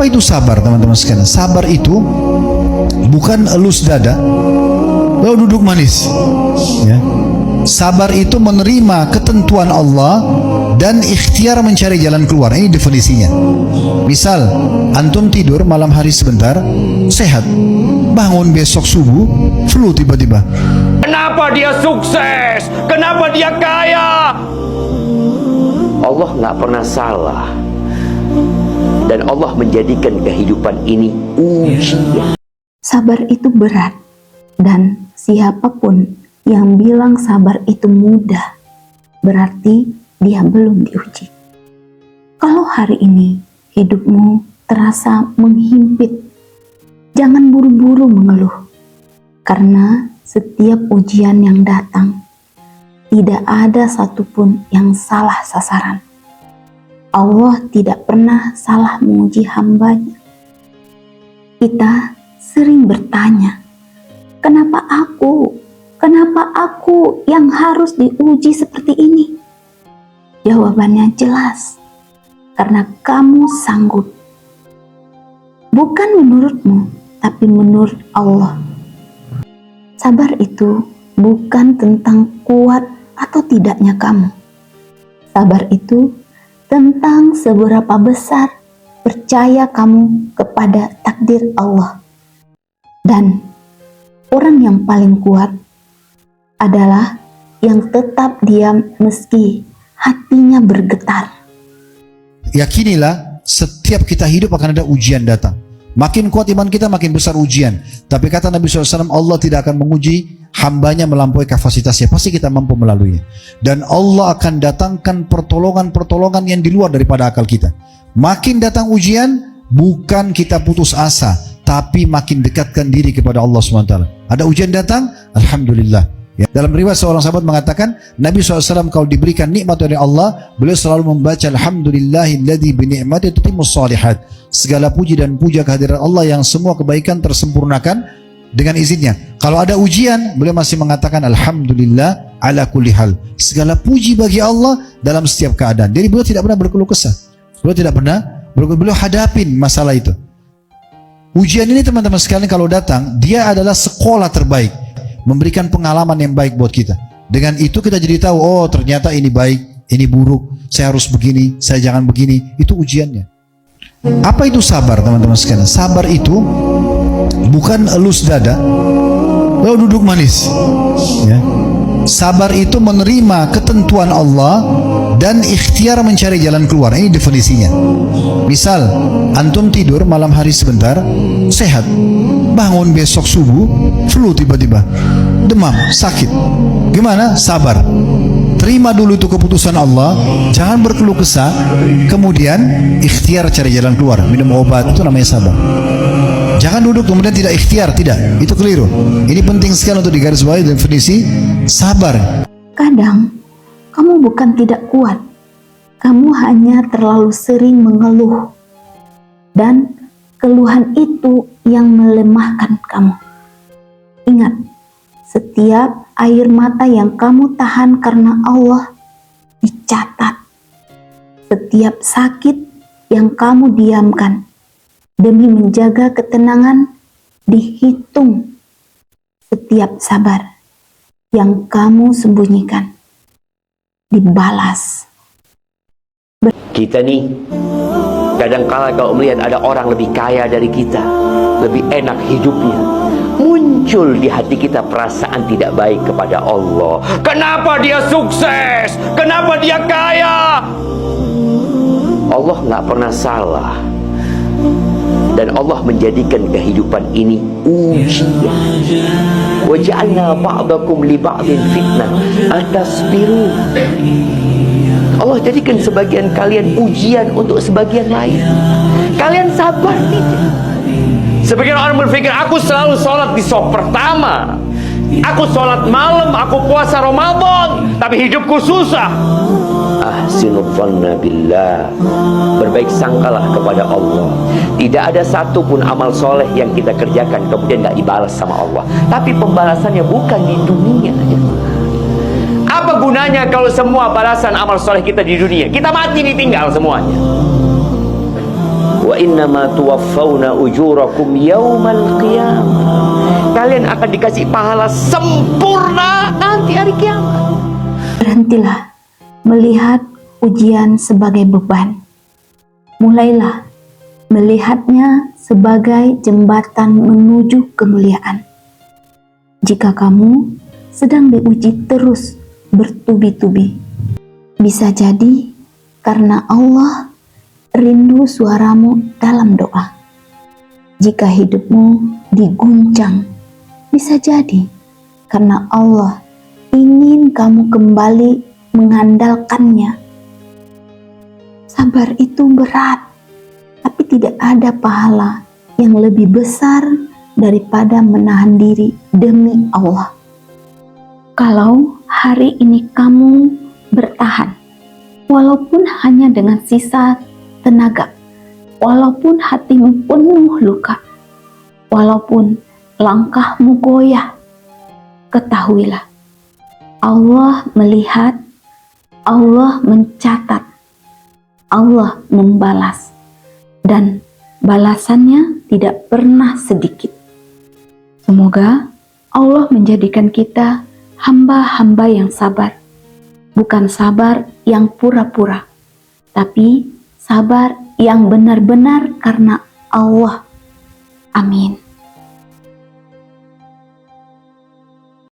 Apa itu sabar, teman-teman sekalian? Sabar itu bukan elus dada lalu duduk manis, ya. Sabar itu menerima ketentuan Allah dan ikhtiar mencari jalan keluar. Ini definisinya. Misal, antum tidur malam hari sebentar, sehat. Bangun besok subuh, flu tiba-tiba. Kenapa dia sukses? Kenapa dia kaya? Allah nggak pernah salah. Dan Allah menjadikan kehidupan ini ujian. Sabar itu berat, dan siapapun yang bilang sabar itu mudah, berarti dia belum diuji. Kalau hari ini hidupmu terasa menghimpit, jangan buru-buru mengeluh, karena setiap ujian yang datang, tidak ada satupun yang salah sasaran. Allah tidak pernah salah menguji hambanya. Kita sering bertanya, kenapa aku? Kenapa aku yang harus diuji seperti ini? Jawabannya jelas, karena kamu sanggup. Bukan menurutmu, tapi menurut Allah. Sabar itu bukan tentang kuat atau tidaknya kamu. Sabar itu tentang seberapa besar percaya kamu kepada takdir Allah. Dan orang yang paling kuat adalah yang tetap diam meski hatinya bergetar. Yakinilah, setiap kita hidup akan ada ujian datang. Makin kuat iman kita, makin besar ujian. Tapi kata Nabi SAW, Allah tidak akan menguji hambanya melampaui kapasitasnya. Pasti kita mampu melaluinya. Dan Allah akan datangkan pertolongan-pertolongan yang di luar daripada akal kita. Makin datang ujian, bukan kita putus asa, tapi makin dekatkan diri kepada Allah SWT. Ada ujian datang, Alhamdulillah. Ya. Dalam riwayat seorang sahabat mengatakan, Nabi SAW kalau diberikan nikmat dari Allah, beliau selalu membaca Alhamdulillahilladzi bini'mati tutimmus shalihat. Segala puji dan puja kehadiran Allah yang semua kebaikan tersempurnakan dengan izinnya. Kalau ada ujian, beliau masih mengatakan Alhamdulillah ala kulli hal. Segala puji bagi Allah dalam setiap keadaan. Jadi beliau tidak pernah berkeluh kesah. Beliau hadapin masalah itu. Ujian ini teman-teman sekalian kalau datang, dia adalah sekolah terbaik, memberikan pengalaman yang baik buat kita. Dengan itu kita jadi tahu, oh ternyata ini baik, ini buruk, saya harus begini, saya jangan begini. Itu ujiannya. Apa itu sabar, teman-teman sekalian? Sabar itu bukan elus dada lalu duduk manis, ya. Sabar itu menerima ketentuan Allah dan ikhtiar mencari jalan keluar. Ini definisinya. Misal, antum tidur malam hari sebentar, sehat. Bangun besok subuh, flu tiba-tiba. Demam, sakit. Gimana? Sabar. Terima dulu itu keputusan Allah. Jangan berkeluh kesah. Kemudian ikhtiar cari jalan keluar. Minum obat, itu namanya sabar. Jangan duduk kemudian tidak ikhtiar, tidak. Itu keliru. Ini penting sekali untuk digarisbawahi definisi sabar. Kadang kamu bukan tidak kuat, kamu hanya terlalu sering mengeluh, dan keluhan itu yang melemahkan kamu. Ingat, setiap air mata yang kamu tahan karena Allah dicatat. Setiap sakit yang kamu diamkan demi menjaga ketenangan dihitung. Setiap sabar yang kamu sembunyikan dibalas. Kita nih, kadangkala kalau melihat ada orang lebih kaya dari kita, lebih enak hidupnya, muncul di hati kita perasaan tidak baik kepada Allah. Kenapa dia sukses? Kenapa dia kaya? Allah nggak pernah salah. Dan Allah menjadikan kehidupan ini ujian. Wa ja'alna ba'dakum li ba'din fitnah atasbiru. Allah jadikan sebagian kalian ujian untuk sebagian lain. Kalian sabar tidak? Sebagian orang berpikir, aku selalu sholat di saf pertama, aku sholat malam, aku puasa Ramadan, tapi hidupku susah. Ahsinudz-dzanna billah. Berbaik sangkalah kepada Allah. Tidak ada satupun amal soleh yang kita kerjakan kemudian tidak dibalas sama Allah. Tapi pembalasannya bukan di dunia. Apa gunanya kalau semua balasan amal soleh kita di dunia? Kita mati ditinggal semuanya. Wa innama tuwaffawna ujurakum yaumal qiyamah. Kalian akan dikasih pahala sempurna nanti hari kiamat. Berhentilah melihat ujian sebagai beban. Mulailah melihatnya sebagai jembatan menuju kemuliaan. Jika kamu sedang diuji terus bertubi-tubi, bisa jadi karena Allah rindu suaramu dalam doa. Jika hidupmu diguncang, bisa jadi karena Allah ingin kamu kembali mengandalkannya. Sabar itu berat, tapi tidak ada pahala yang lebih besar daripada menahan diri demi Allah. Kalau hari ini kamu bertahan, walaupun hanya dengan sisa tenaga, walaupun hatimu penuh luka, walaupun langkahmu goyah, ketahuilah Allah melihat, Allah mencatat, Allah membalas, dan balasannya tidak pernah sedikit. Semoga Allah menjadikan kita hamba-hamba yang sabar, bukan sabar yang pura-pura, tapi sabar yang benar-benar karena Allah. Amin.